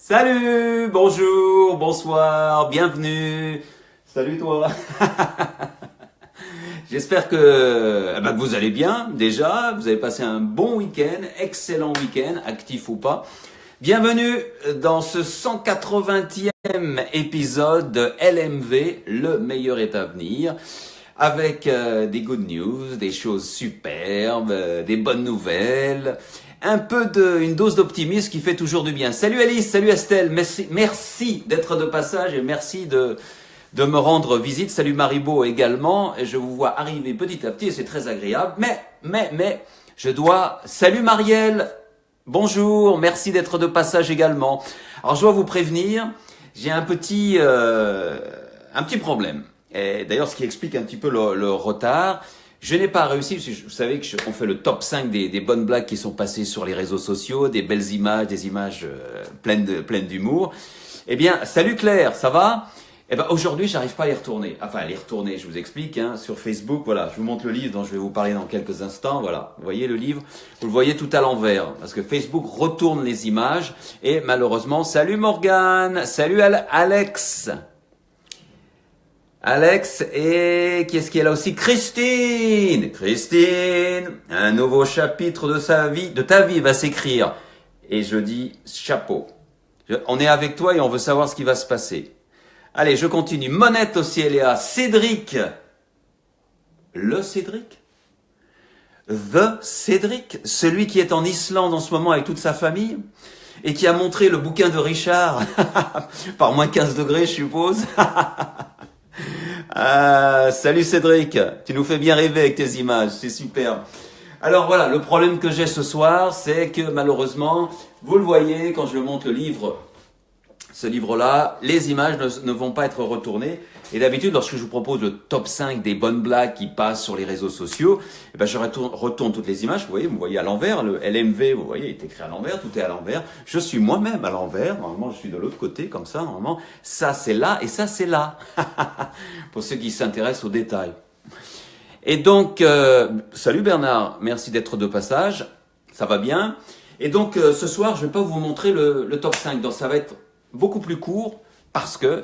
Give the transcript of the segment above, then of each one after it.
Salut, bonjour, bonsoir, bienvenue. Salut toi. J'espère que vous allez bien déjà, vous avez passé un bon week-end, excellent week-end, actif ou pas. Bienvenue dans ce 180e épisode de LMV, le meilleur est à venir, avec des good news, des choses superbes, des bonnes nouvelles, une dose d'optimisme qui fait toujours du bien. Salut Alice, salut Estelle, merci d'être de passage et merci de me rendre visite. Salut Maribo également, et je vous vois arriver petit à petit et c'est très agréable. Mais, salut Marielle, bonjour, merci d'être de passage également. Alors je dois vous prévenir, j'ai un petit problème. Et d'ailleurs, ce qui explique un petit peu le retard. Je n'ai pas réussi, parce que vous savez qu'on fait le top 5 des bonnes blagues qui sont passées sur les réseaux sociaux, des belles images, des images pleines d'humour. Eh bien, salut Claire, ça va? Eh ben, aujourd'hui, j'arrive pas à les retourner. Enfin, à les retourner, je vous explique, sur Facebook, voilà, je vous montre le livre dont je vais vous parler dans quelques instants, voilà. Vous voyez le livre? Vous le voyez tout à l'envers, parce que Facebook retourne les images, et malheureusement, salut Morgane, salut Alex. Alex, et qui est-ce qui est là aussi? Christine, un nouveau chapitre de ta vie va s'écrire. Et je dis chapeau. On est avec toi et on veut savoir ce qui va se passer. Allez, je continue. Monette aussi, elle est là. Cédric. Le Cédric? The Cédric? Celui qui est en Islande en ce moment avec toute sa famille et qui a montré le bouquin de Richard par moins 15 degrés, je suppose. Salut Cédric, tu nous fais bien rêver avec tes images, c'est super. Alors voilà, le problème que j'ai ce soir, c'est que malheureusement, vous le voyez quand je montre ce livre-là, les images ne vont pas être retournées. Et d'habitude, lorsque je vous propose le top 5 des bonnes blagues qui passent sur les réseaux sociaux, je retourne toutes les images. Vous voyez à l'envers, le LMV, vous voyez, il est écrit à l'envers, tout est à l'envers. Je suis moi-même à l'envers. Normalement, je suis de l'autre côté, comme ça. Normalement, ça c'est là et ça c'est là. Pour ceux qui s'intéressent aux détails. Et donc, salut Bernard, merci d'être de passage. Ça va bien. Et donc, ce soir, je ne vais pas vous montrer le top 5. Donc, ça va être beaucoup plus court. Parce que,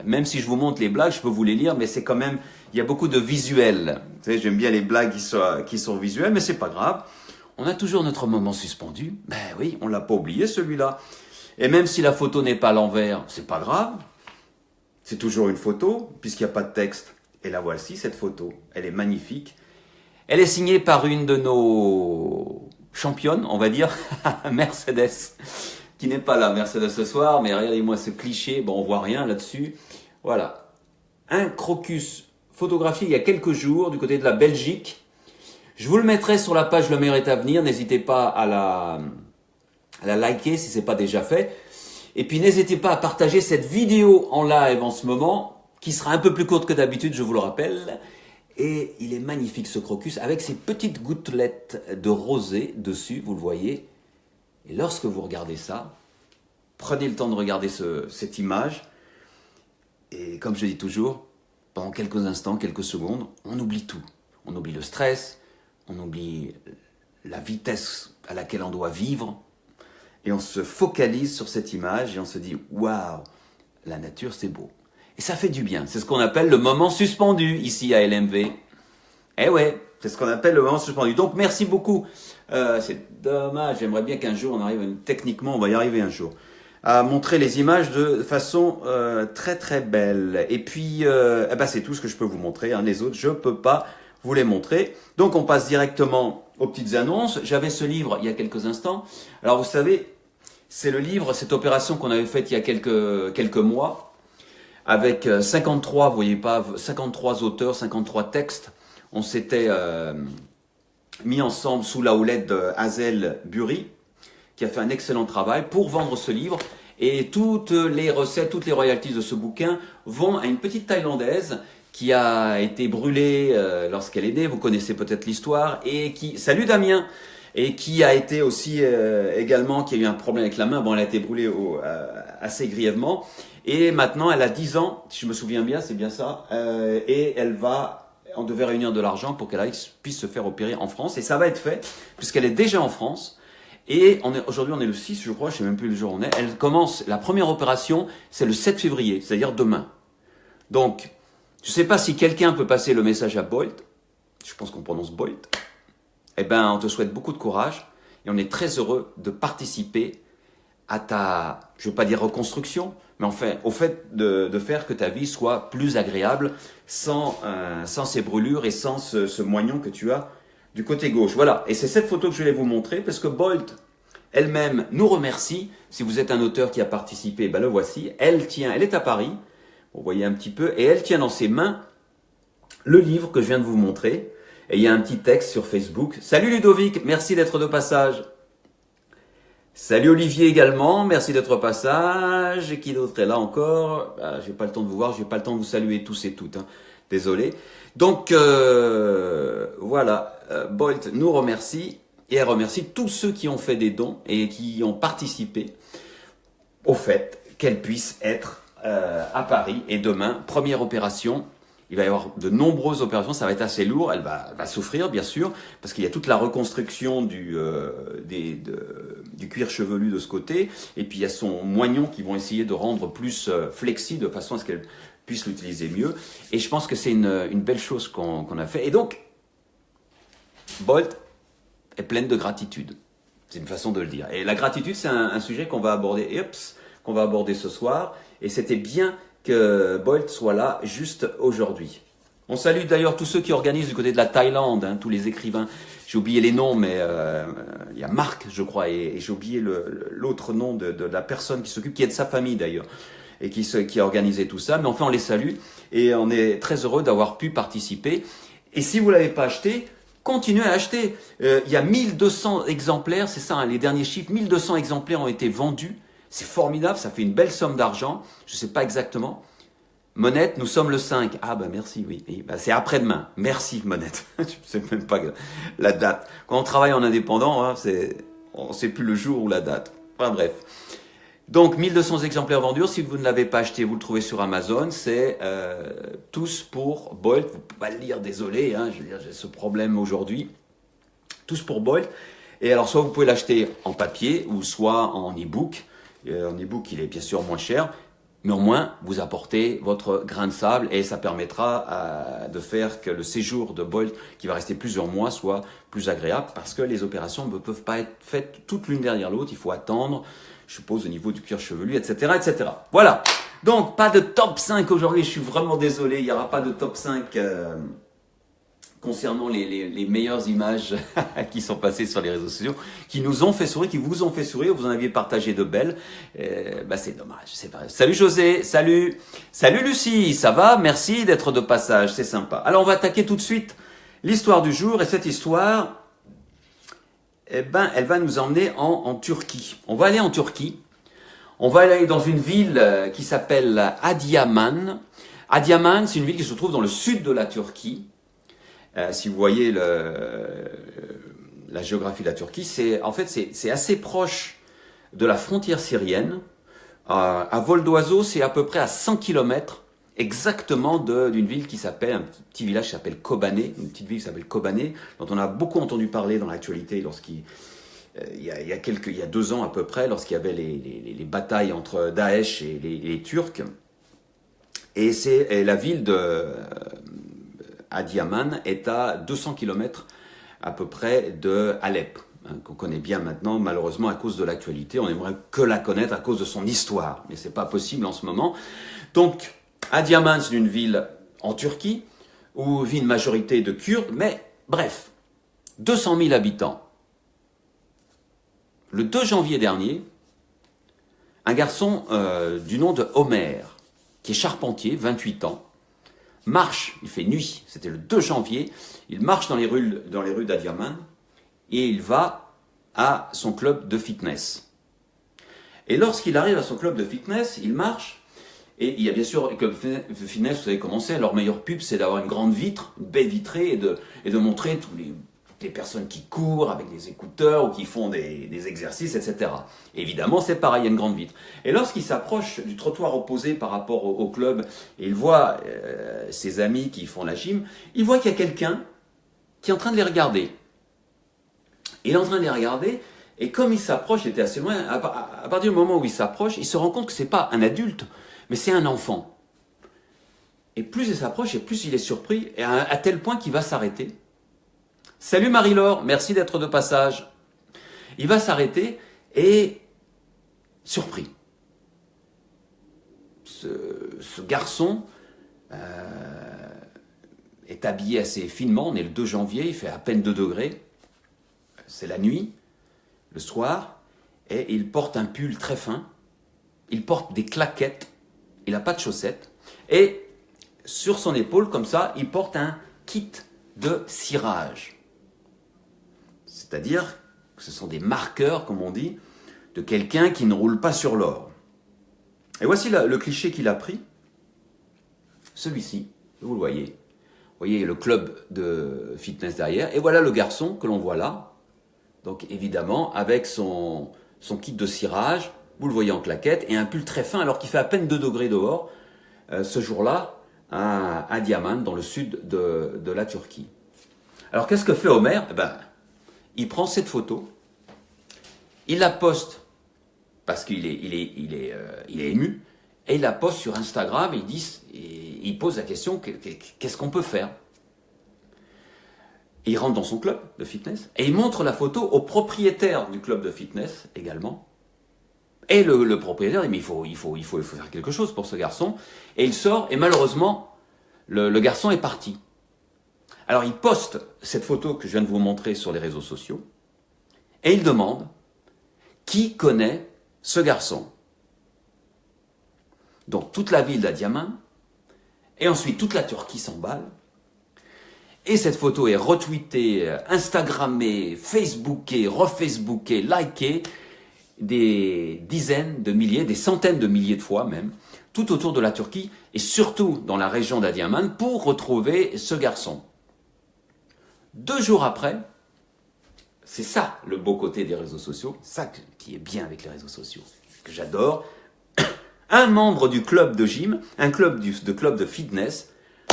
même si je vous montre les blagues, je peux vous les lire, mais c'est quand même, il y a beaucoup de visuels. Vous savez, j'aime bien les blagues qui sont visuelles, mais c'est pas grave. On a toujours notre moment suspendu. Ben oui, on l'a pas oublié celui-là. Et même si la photo n'est pas à l'envers, c'est pas grave. C'est toujours une photo, puisqu'il n'y a pas de texte. Et la voici, cette photo. Elle est magnifique. Elle est signée par une de nos championnes, on va dire, Mercedes. Qui n'est pas là, Mercedes ce soir, mais regardez-moi ce cliché, on voit rien là-dessus. Voilà. Un crocus photographié il y a quelques jours du côté de la Belgique. Je vous le mettrai sur la page Le meilleur est à venir, n'hésitez pas à la liker si ce n'est pas déjà fait. Et puis n'hésitez pas à partager cette vidéo en live en ce moment, qui sera un peu plus courte que d'habitude, je vous le rappelle. Et il est magnifique ce crocus, avec ces petites gouttelettes de rosée dessus, vous le voyez. Et lorsque vous regardez ça, prenez le temps de regarder cette image. Et comme je dis toujours, pendant quelques instants, quelques secondes, on oublie tout. On oublie le stress, on oublie la vitesse à laquelle on doit vivre. Et on se focalise sur cette image et on se dit « Waouh, la nature c'est beau ». Et ça fait du bien. C'est ce qu'on appelle le moment suspendu ici à LMV. Eh ouais, c'est ce qu'on appelle le moment suspendu. Donc merci beaucoup. C'est dommage, j'aimerais bien qu'un jour on arrive, techniquement on va y arriver un jour, à montrer les images de façon très très belle. Et puis, c'est tout ce que je peux vous montrer. Les autres, je ne peux pas vous les montrer. Donc on passe directement aux petites annonces. J'avais ce livre il y a quelques instants. Alors vous savez, c'est le livre, cette opération qu'on avait faite il y a quelques mois, avec 53, vous voyez pas, 53 auteurs, 53 textes. On s'était mis ensemble sous la houlette de Hazel Bury, qui a fait un excellent travail pour vendre ce livre. Et toutes les recettes, toutes les royalties de ce bouquin vont à une petite Thaïlandaise qui a été brûlée lorsqu'elle est née. Vous connaissez peut-être l'histoire. Et qui, salut Damien, et qui a été aussi également, qui a eu un problème avec la main. Bon, elle a été brûlée assez grièvement. Et maintenant, elle a 10 ans, si je me souviens bien, c'est bien ça. Et on devait réunir de l'argent pour qu'elle puisse se faire opérer en France. Et ça va être fait, puisqu'elle est déjà en France. Et aujourd'hui, on est le 6, je crois, je ne sais même plus le jour où on est. Elle commence, la première opération, c'est le 7 février, c'est-à-dire demain. Donc, je ne sais pas si quelqu'un peut passer le message à Bolt. Je pense qu'on prononce Bolt. Eh bien, on te souhaite beaucoup de courage et on est très heureux de participer à ta, je ne veux pas dire reconstruction, mais enfin, au fait de faire que ta vie soit plus agréable sans ces brûlures et sans ce moignon que tu as du côté gauche. Voilà, et c'est cette photo que je vais vous montrer parce que Bolt elle-même nous remercie. Si vous êtes un auteur qui a participé, ben le voici. Elle est à Paris, vous voyez un petit peu, et elle tient dans ses mains le livre que je viens de vous montrer. Et il y a un petit texte sur Facebook. Salut Ludovic, merci d'être de passage. Salut Olivier également, merci d'être au passage. Et qui d'autre est là encore? J'ai pas le temps de vous voir, j'ai pas le temps de vous saluer tous et toutes. Hein. Désolé. Donc voilà, Bolt nous remercie et elle remercie tous ceux qui ont fait des dons et qui ont participé au fait qu'elle puisse être à Paris. Et demain, première opération. Il va y avoir de nombreuses opérations, ça va être assez lourd, elle va souffrir bien sûr, parce qu'il y a toute la reconstruction du cuir chevelu de ce côté, et puis il y a son moignon qui vont essayer de rendre plus flexible, de façon à ce qu'elle puisse l'utiliser mieux. Et je pense que c'est une belle chose qu'on a fait. Et donc, Bolt est pleine de gratitude. C'est une façon de le dire. Et la gratitude, c'est un sujet qu'on va aborder ce soir, et c'était bien que Bolt soit là juste aujourd'hui. On salue d'ailleurs tous ceux qui organisent du côté de la Thaïlande, hein, tous les écrivains. J'ai oublié les noms, mais il y a Marc, je crois, et j'ai oublié l'autre nom de la personne qui s'occupe, qui est de sa famille d'ailleurs, et qui a organisé tout ça. Mais enfin, on les salue et on est très heureux d'avoir pu participer. Et si vous ne l'avez pas acheté, continuez à acheter. Il y a 1200 exemplaires, c'est ça, hein, les derniers chiffres, 1200 exemplaires ont été vendus. C'est formidable, ça fait une belle somme d'argent. Je ne sais pas exactement. Monette, nous sommes le 5. Ah ben merci, oui. C'est après-demain. Merci Monette. Je ne sais même pas la date. Quand on travaille en indépendant, hein, on ne sait plus le jour ou la date. Enfin bref. Donc 1200 exemplaires vendus. Si vous ne l'avez pas acheté, vous le trouvez sur Amazon. C'est tous pour Bolt. Vous ne pouvez pas le lire, désolé. Hein, je veux dire, j'ai ce problème aujourd'hui. Tous pour Bolt. Et alors soit vous pouvez l'acheter en papier ou soit en e-book. En e-book, il est bien sûr moins cher, mais au moins, vous apportez votre grain de sable et ça permettra de faire que le séjour de Bolt, qui va rester plusieurs mois, soit plus agréable parce que les opérations ne peuvent pas être faites toutes l'une derrière l'autre. Il faut attendre, je suppose, au niveau du cuir chevelu, etc., etc. Voilà. Donc, pas de top 5 aujourd'hui. Je suis vraiment désolé. Il n'y aura pas de top 5 concernant les meilleures images qui sont passées sur les réseaux sociaux, qui nous ont fait sourire, qui vous ont fait sourire, vous en aviez partagé de belles. C'est dommage, c'est vrai. Salut José, salut Lucie, ça va? Merci d'être de passage, c'est sympa. Alors on va attaquer tout de suite l'histoire du jour, et cette histoire, elle va nous emmener en Turquie. On va aller en Turquie, on va aller dans une ville qui s'appelle Adıyaman. Adıyaman, c'est une ville qui se trouve dans le sud de la Turquie. Si vous voyez la géographie de la Turquie, c'est assez proche de la frontière syrienne. À vol d'oiseau, c'est à peu près à 100 km exactement d'une ville qui s'appelle, un petit village qui s'appelle Kobané, une petite ville qui s'appelle Kobané, dont on a beaucoup entendu parler dans l'actualité il y a 2 ans à peu près, lorsqu'il y avait les batailles entre Daesh et les Turcs. Et c'est la ville de Adıyaman est à 200 km à peu près de Alep, hein, qu'on connaît bien maintenant, malheureusement à cause de l'actualité. On aimerait que la connaître à cause de son histoire, mais ce n'est pas possible en ce moment. Donc, Adıyaman, c'est une ville en Turquie, où vit une majorité de Kurdes, mais bref, 200 000 habitants. Le 2 janvier dernier, un garçon du nom de Homer, qui est charpentier, 28 ans, marche, il fait nuit, c'était le 2 janvier, il marche dans les rues d'Adıyaman et il va à son club de fitness. Et lorsqu'il arrive à son club de fitness, il marche, et il y a bien sûr, comme fitness, vous savez comment c'est, leur meilleure pub, c'est d'avoir une grande vitre, une baie vitrée, et de montrer toutes les personnes qui courent avec des écouteurs ou qui font des exercices, etc. Et évidemment, c'est pareil, il y a une grande vitre. Et lorsqu'il s'approche du trottoir opposé par rapport au club, et il voit ses amis qui font la gym, il voit qu'il y a quelqu'un qui est en train de les regarder. Il est en train de les regarder, Et comme il s'approche, il était assez loin, à partir du moment où il s'approche, il se rend compte que ce n'est pas un adulte, mais c'est un enfant. Et plus il s'approche, et plus il est surpris, et à tel point qu'il va s'arrêter. Salut Marie-Laure, merci d'être de passage. Il va s'arrêter et surpris. Ce garçon est habillé assez finement, on est le 2 janvier, il fait à peine 2 degrés, c'est la nuit, le soir, et il porte un pull très fin, il porte des claquettes, il n'a pas de chaussettes, et sur son épaule, comme ça, il porte un kit de cirage. C'est-à-dire que ce sont des marqueurs, comme on dit, de quelqu'un qui ne roule pas sur l'or. Et voici le cliché qu'il a pris, celui-ci, vous le voyez. Vous voyez le club de fitness derrière, et voilà le garçon que l'on voit là. Donc évidemment, avec son kit de cirage, vous le voyez en claquette, et un pull très fin, alors qu'il fait à peine 2 degrés dehors, ce jour-là, à Diamant, dans le sud de la Turquie. Alors qu'est-ce que fait Homer? Il prend cette photo, il la poste, parce qu'il est ému, et il la poste sur Instagram, et il pose la question, qu'est-ce qu'on peut faire? Il rentre dans son club de fitness et il montre la photo au propriétaire du club de fitness également. Et le propriétaire dit mais il faut faire quelque chose pour ce garçon. Et il sort et malheureusement le garçon est parti. Alors il poste cette photo que je viens de vous montrer sur les réseaux sociaux et il demande qui connaît ce garçon. Donc toute la ville d'Adiaman et ensuite toute la Turquie s'emballe. Et cette photo est retweetée, instagrammée, facebookée, refacebookée, likée des dizaines de milliers, des centaines de milliers de fois même, tout autour de la Turquie et surtout dans la région d'Adiaman pour retrouver ce garçon. 2 jours après, c'est ça le beau côté des réseaux sociaux, ça qui est bien avec les réseaux sociaux, que j'adore. Un membre du club de gym, un club de fitness.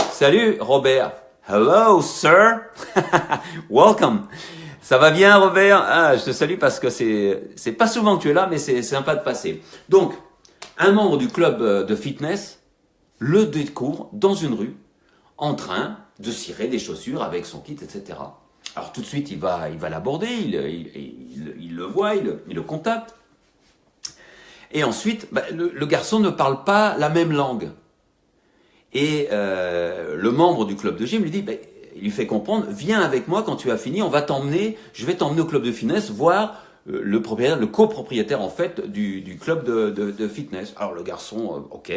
Salut Robert. Hello, sir. Welcome. Ça va bien, Robert? Je te salue parce que c'est pas souvent que tu es là, mais c'est sympa de passer. Donc, un membre du club de fitness le découvre dans une rue, en train de cirer des chaussures avec son kit, etc. Alors, tout de suite, il va l'aborder, il le voit, il le contacte. Et ensuite, le garçon ne parle pas la même langue. Et le membre du club de gym lui dit, il lui fait comprendre, viens avec moi quand tu as fini, je vais t'emmener au club de fitness voir le copropriétaire en fait du club de fitness. Alors le garçon, ok,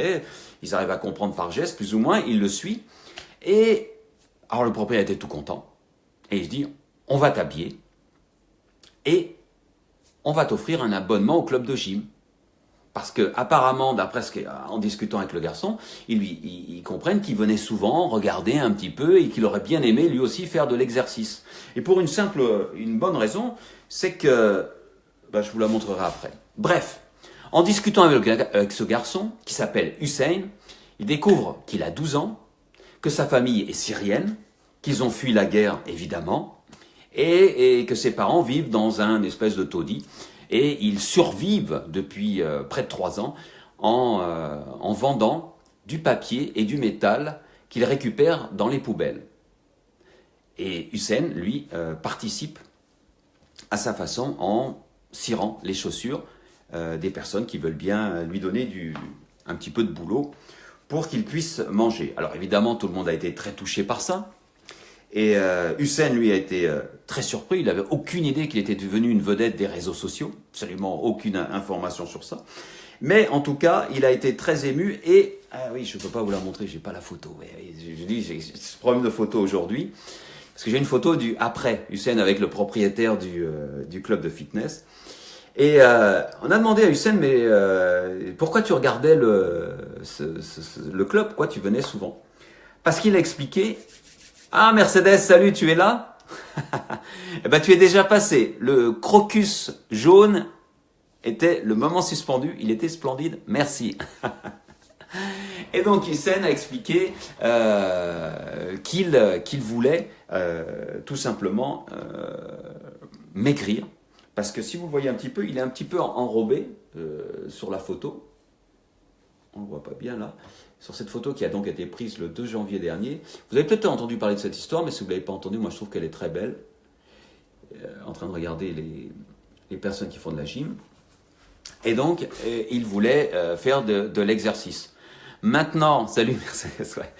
ils arrivent à comprendre par geste plus ou moins, il le suit. Et alors le propriétaire est tout content et il se dit, on va t'habiller et on va t'offrir un abonnement au club de gym. Parce que apparemment, en discutant avec le garçon, ils comprennent qu'il venait souvent regarder un petit peu et qu'il aurait bien aimé lui aussi faire de l'exercice. Et pour une bonne raison, c'est que, je vous la montrerai après. Bref, en discutant avec ce garçon, qui s'appelle Hussein, il découvre qu'il a 12 ans, que sa famille est syrienne, qu'ils ont fui la guerre évidemment, et que ses parents vivent dans un espèce de taudis. Et ils survivent depuis près de 3 ans en vendant du papier et du métal qu'ils récupèrent dans les poubelles. Et Hussein, lui, participe à sa façon en cirant les chaussures des personnes qui veulent bien lui donner un petit peu de boulot pour qu'il puisse manger. Alors évidemment, tout le monde a été très touché par ça. Et Hussein, lui, a été très surpris. Il n'avait aucune idée qu'il était devenu une vedette des réseaux sociaux. Absolument aucune information sur ça. Mais en tout cas, il a été très ému. Et, oui, je ne peux pas vous la montrer, j'ai pas la photo. Je dis, j'ai ce problème de photo aujourd'hui. Parce que j'ai une photo du après Hussein avec le propriétaire du club de fitness. Et on a demandé à Hussein, mais pourquoi tu regardais le club? Pourquoi tu venais souvent? Parce qu'il a expliqué... Ah, Mercedes, salut, tu es là? Tu es déjà passé. Le crocus jaune était le moment suspendu. Il était splendide. Merci. Et donc, Hussein a expliqué qu'il voulait tout simplement maigrir Parce que si vous le voyez un petit peu, il est un petit peu enrobé sur la photo. On ne le voit pas bien là. Sur cette photo qui a donc été prise le 2 janvier dernier. Vous avez peut-être entendu parler de cette histoire, mais si vous ne l'avez pas entendue, moi je trouve qu'elle est très belle. En train de regarder les personnes qui font de la gym. Et donc, il voulait faire de l'exercice. Maintenant, salut Mercedes, ouais.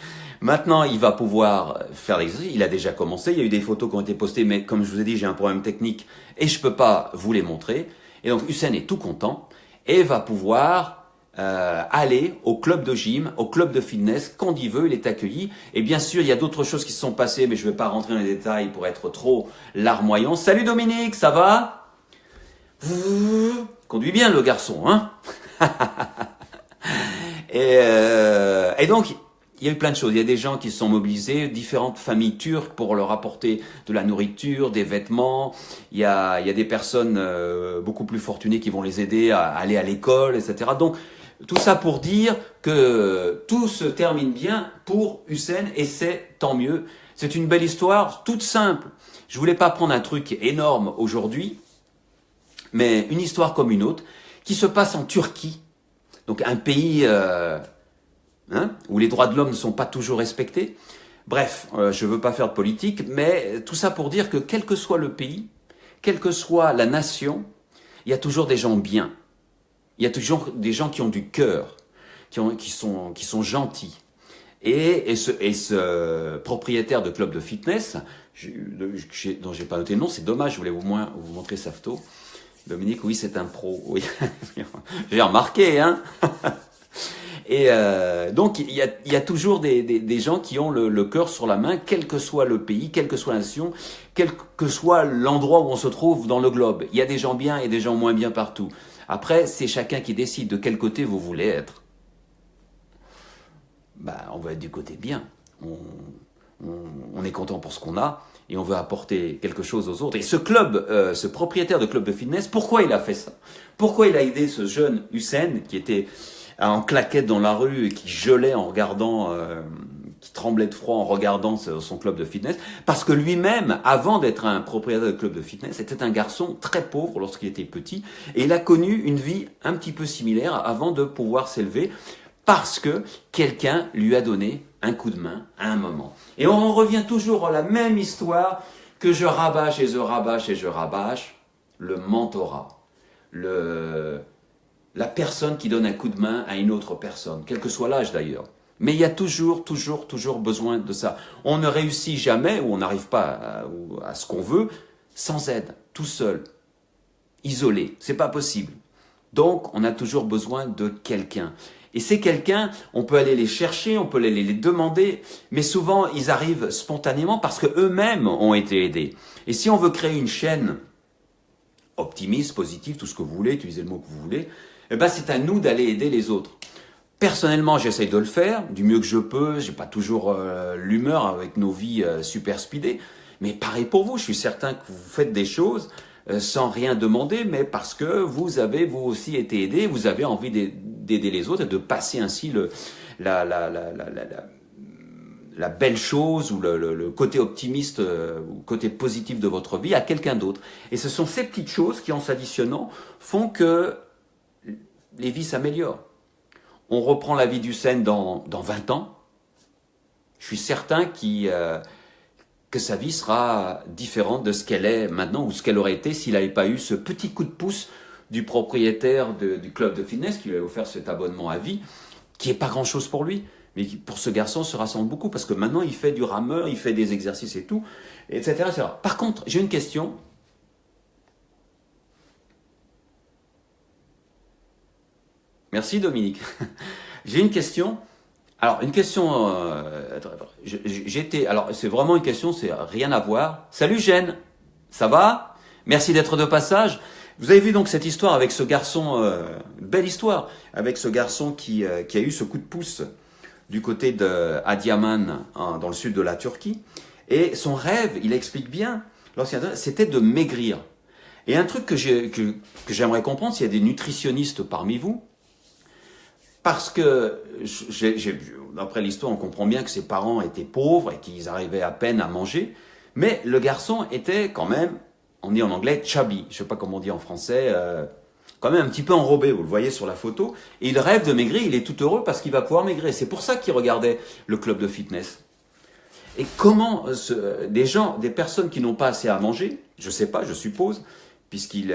Maintenant, il va pouvoir faire l'exercice. Il a déjà commencé. Il y a eu des photos qui ont été postées, mais comme je vous ai dit, j'ai un problème technique et je peux pas vous les montrer. Et donc, Hussein est tout content et va pouvoir aller au club de gym, au club de fitness, quand il veut, il est accueilli. Et bien sûr, il y a d'autres choses qui se sont passées, mais je ne vais pas rentrer dans les détails pour être trop larmoyant. Salut Dominique, ça va? Conduit bien le garçon, hein? Et donc, il y a eu plein de choses. Il y a des gens qui se sont mobilisés, différentes familles turques pour leur apporter de la nourriture, des vêtements. Il y a des personnes beaucoup plus fortunées qui vont les aider à aller à l'école, etc. Donc, tout ça pour dire que tout se termine bien pour Hussein et c'est tant mieux. C'est une belle histoire, toute simple. Je voulais pas prendre un truc énorme aujourd'hui, mais une histoire comme une autre qui se passe en Turquie. Donc un pays où les droits de l'homme ne sont pas toujours respectés. Bref, je ne veux pas faire de politique, mais tout ça pour dire que quel que soit le pays, quelle que soit la nation, il y a toujours des gens bien. Il y a toujours des gens qui ont du cœur, qui sont gentils. Et ce propriétaire de club de fitness, dont j'ai pas noté le nom, c'est dommage, je voulais vous montrer sa photo. Dominique, oui, c'est un pro. Oui, j'ai remarqué, hein. Et donc, il y a toujours des gens qui ont le cœur sur la main, quel que soit le pays, quelle que soit la nation, quel que soit l'endroit où on se trouve dans le globe. Il y a des gens bien et des gens moins bien partout. Après, c'est chacun qui décide de quel côté vous voulez être. On va être du côté bien. On est content pour ce qu'on a et on veut apporter quelque chose aux autres. Et ce club, ce propriétaire de club de fitness, pourquoi il a fait ça? Pourquoi il a aidé ce jeune Hussein qui était en claquette dans la rue et qui gelait en regardant, qui tremblait de froid en regardant son club de fitness? Parce que lui-même, avant d'être un propriétaire de club de fitness, était un garçon très pauvre lorsqu'il était petit et il a connu une vie un petit peu similaire avant de pouvoir s'élever parce que quelqu'un lui a donné un coup de main à un moment. Et on en revient toujours à la même histoire que je rabâche et je rabâche et je rabâche, le mentorat, la personne qui donne un coup de main à une autre personne, quel que soit l'âge d'ailleurs. Mais il y a toujours besoin de ça. On ne réussit jamais ou on n'arrive pas à ce qu'on veut sans aide, tout seul, isolé. C'est pas possible. Donc, on a toujours besoin de quelqu'un. Et ces quelqu'un, on peut aller les chercher, on peut les demander, mais souvent, ils arrivent spontanément parce qu'eux-mêmes ont été aidés. Et si on veut créer une chaîne optimiste, positive, tout ce que vous voulez, utilisez le mot que vous voulez, c'est à nous d'aller aider les autres. Personnellement, j'essaye de le faire du mieux que je peux. J'ai pas toujours l'humeur avec nos vies super speedées, mais pareil pour vous. Je suis certain que vous faites des choses sans rien demander, mais parce que vous avez vous aussi été aidé, vous avez envie d'aider les autres et de passer ainsi la belle chose ou le côté optimiste ou le côté positif de votre vie à quelqu'un d'autre. Et ce sont ces petites choses qui, en s'additionnant, font que les vies s'améliorent. On reprend la vie d'Hussein dans 20 ans. Je suis certain que sa vie sera différente de ce qu'elle est maintenant ou ce qu'elle aurait été s'il n'avait pas eu ce petit coup de pouce du propriétaire du club de fitness qui lui a offert cet abonnement à vie, qui n'est pas grand-chose pour lui, mais qui, pour ce garçon, se rassemble beaucoup parce que maintenant, il fait du rameur, il fait des exercices et tout, etc., etc. Par contre, j'ai une question. Merci Dominique. J'ai une question. Alors, une question, alors c'est vraiment une question, c'est rien à voir. Salut Jeanne, ça va? Merci d'être de passage. Vous avez vu donc cette histoire avec ce garçon, belle histoire, avec ce garçon qui a eu ce coup de pouce du côté de Adiaman, dans le sud de la Turquie. Et son rêve, il explique bien, c'était de maigrir. Et un truc que j'aimerais comprendre, s'il y a des nutritionnistes parmi vous, parce que, d'après l'histoire, on comprend bien que ses parents étaient pauvres et qu'ils arrivaient à peine à manger, mais le garçon était quand même on dit en anglais chubby, je sais pas comment on dit en français, quand même un petit peu enrobé, vous le voyez sur la photo. Et il rêve de maigrir, il est tout heureux parce qu'il va pouvoir maigrir. C'est pour ça qu'il regardait le club de fitness. Et comment des personnes qui n'ont pas assez à manger, je sais pas, je suppose, puisqu'ils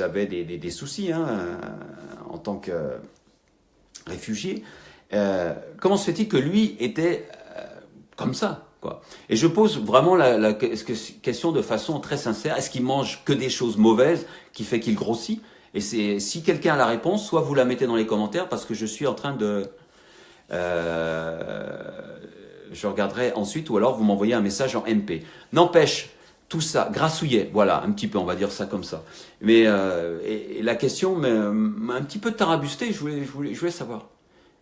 avaient des soucis hein, en tant que réfugiés, comment se fait-il que lui était comme ça quoi. Et je pose vraiment la question de façon très sincère. Est-ce qu'il mange que des choses mauvaises qui fait qu'il grossit? Et si quelqu'un a la réponse, soit vous la mettez dans les commentaires parce que je suis en train de... je regarderai ensuite ou alors vous m'envoyez un message en MP. N'empêche, tout ça, grassouillet, voilà, un petit peu, on va dire ça comme ça. Mais et la question m'a un petit peu tarabusté, je voulais savoir.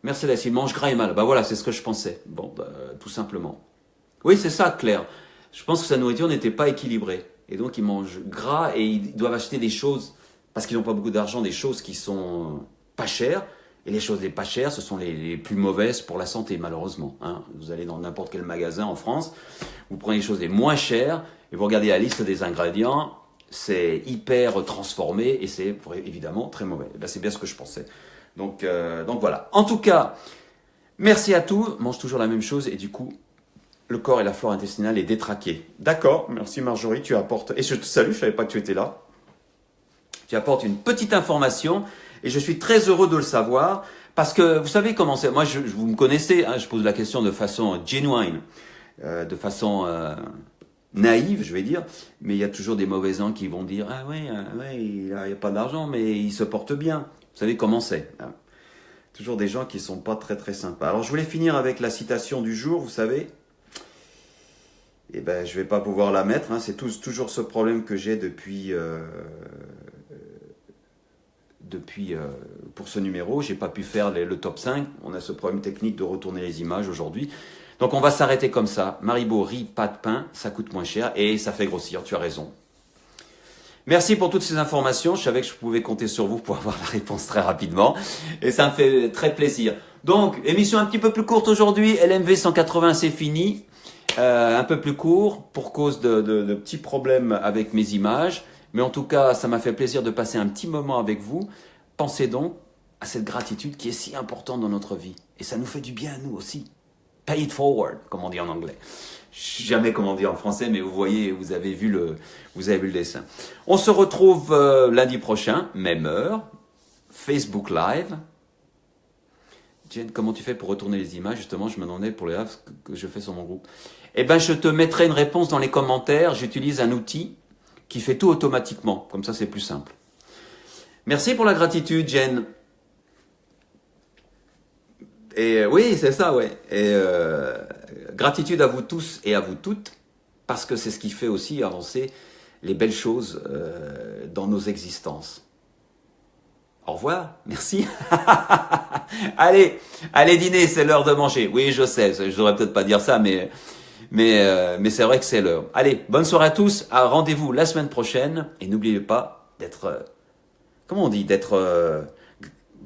Mercedes, il mange gras et mal. Bah voilà, c'est ce que je pensais. Bon, tout simplement. Oui, c'est ça, Claire. Je pense que sa nourriture n'était pas équilibrée. Et donc, ils mangent gras et ils doivent acheter des choses, parce qu'ils n'ont pas beaucoup d'argent, des choses qui sont pas chères. Et les choses les pas chères, ce sont les plus mauvaises pour la santé, malheureusement. Hein. Vous allez dans n'importe quel magasin en France, vous prenez les choses les moins chères, et vous regardez la liste des ingrédients, c'est hyper transformé, et c'est évidemment très mauvais. Et ben, c'est bien ce que je pensais. Donc voilà. En tout cas, merci à tous. Mange toujours la même chose, et du coup, le corps et la flore intestinale est détraqué. D'accord, merci Marjorie, tu apportes... Et je te salue, je ne savais pas que tu étais là. Tu apportes une petite information, et je suis très heureux de le savoir, parce que vous savez comment c'est. Moi, vous me connaissez, hein, je pose la question de façon genuine, de façon naïve, je vais dire, mais il y a toujours des mauvais gens qui vont dire « Ah oui, il n'y a pas d'argent, mais il se porte bien ». Vous savez comment c'est. Hein. Toujours des gens qui ne sont pas très très sympas. Alors, je voulais finir avec la citation du jour, vous savez. Eh ben, je ne vais pas pouvoir la mettre, hein. C'est toujours ce problème que j'ai depuis pour ce numéro. J'ai pas pu faire le top 5. On a ce problème technique de retourner les images aujourd'hui. Donc on va s'arrêter comme ça. Maribo, riz, pas de pain, ça coûte moins cher et ça fait grossir, tu as raison. Merci pour toutes ces informations. Je savais que je pouvais compter sur vous pour avoir la réponse très rapidement. Et ça me fait très plaisir. Donc, émission un petit peu plus courte aujourd'hui. LMV 180, c'est fini. Un peu plus court pour cause de petits problèmes avec mes images. Mais en tout cas, ça m'a fait plaisir de passer un petit moment avec vous. Pensez donc à cette gratitude qui est si importante dans notre vie. Et ça nous fait du bien à nous aussi. Pay it forward, comme on dit en anglais. Je sais jamais comment dire en français, mais vous voyez, vous avez vu le dessin. On se retrouve lundi prochain, même heure, Facebook Live. Jen, comment tu fais pour retourner les images? Justement, je me demandais pour les lives que je fais sur mon groupe. Eh ben, je te mettrai une réponse dans les commentaires. J'utilise un outil qui fait tout automatiquement. Comme ça, c'est plus simple. Merci pour la gratitude, Jen. Et oui, c'est ça, ouais. Et gratitude à vous tous et à vous toutes, parce que c'est ce qui fait aussi avancer les belles choses dans nos existences. Au revoir, merci. Allez dîner, c'est l'heure de manger. Oui, je sais, je devrais peut-être pas dire ça, mais c'est vrai que c'est l'heure. Allez, bonne soirée à tous. Rendez-vous la semaine prochaine. Et n'oubliez pas d'être... comment on dit? D'être...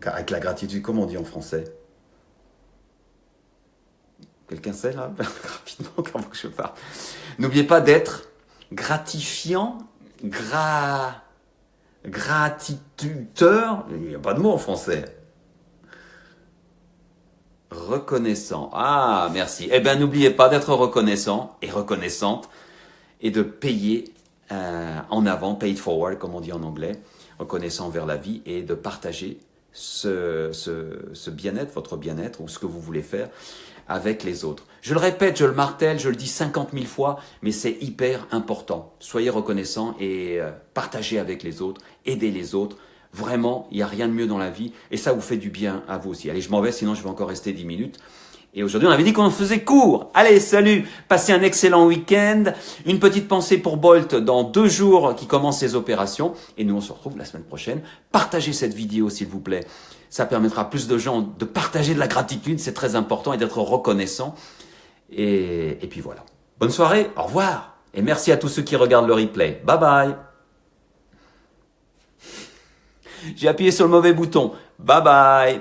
avec la gratitude, comment on dit en français? Quelqu'un sait là? Rapidement, comment que je parle? N'oubliez pas d'être gratifiant, gratituteur. Il n'y a pas de mot en français. Reconnaissant. Ah, merci. Eh bien, n'oubliez pas d'être reconnaissant et reconnaissante et de payer en avant, pay it forward, comme on dit en anglais, reconnaissant envers la vie et de partager ce bien-être, votre bien-être ou ce que vous voulez faire avec les autres. Je le répète, je le martèle, je le dis 50 000 fois, mais c'est hyper important. Soyez reconnaissants et partagez avec les autres, aidez les autres. Vraiment, il n'y a rien de mieux dans la vie et ça vous fait du bien à vous aussi. Allez, je m'en vais, sinon je vais encore rester 10 minutes. Et aujourd'hui, on avait dit qu'on faisait court. Allez, salut, passez un excellent week-end. Une petite pensée pour Bolt dans 2 jours qui commence ses opérations. Et nous, on se retrouve la semaine prochaine. Partagez cette vidéo, s'il vous plaît. Ça permettra à plus de gens de partager de la gratitude, c'est très important, et d'être reconnaissant. Et puis voilà. Bonne soirée, au revoir. Et merci à tous ceux qui regardent le replay. Bye bye. J'ai appuyé sur le mauvais bouton. Bye bye.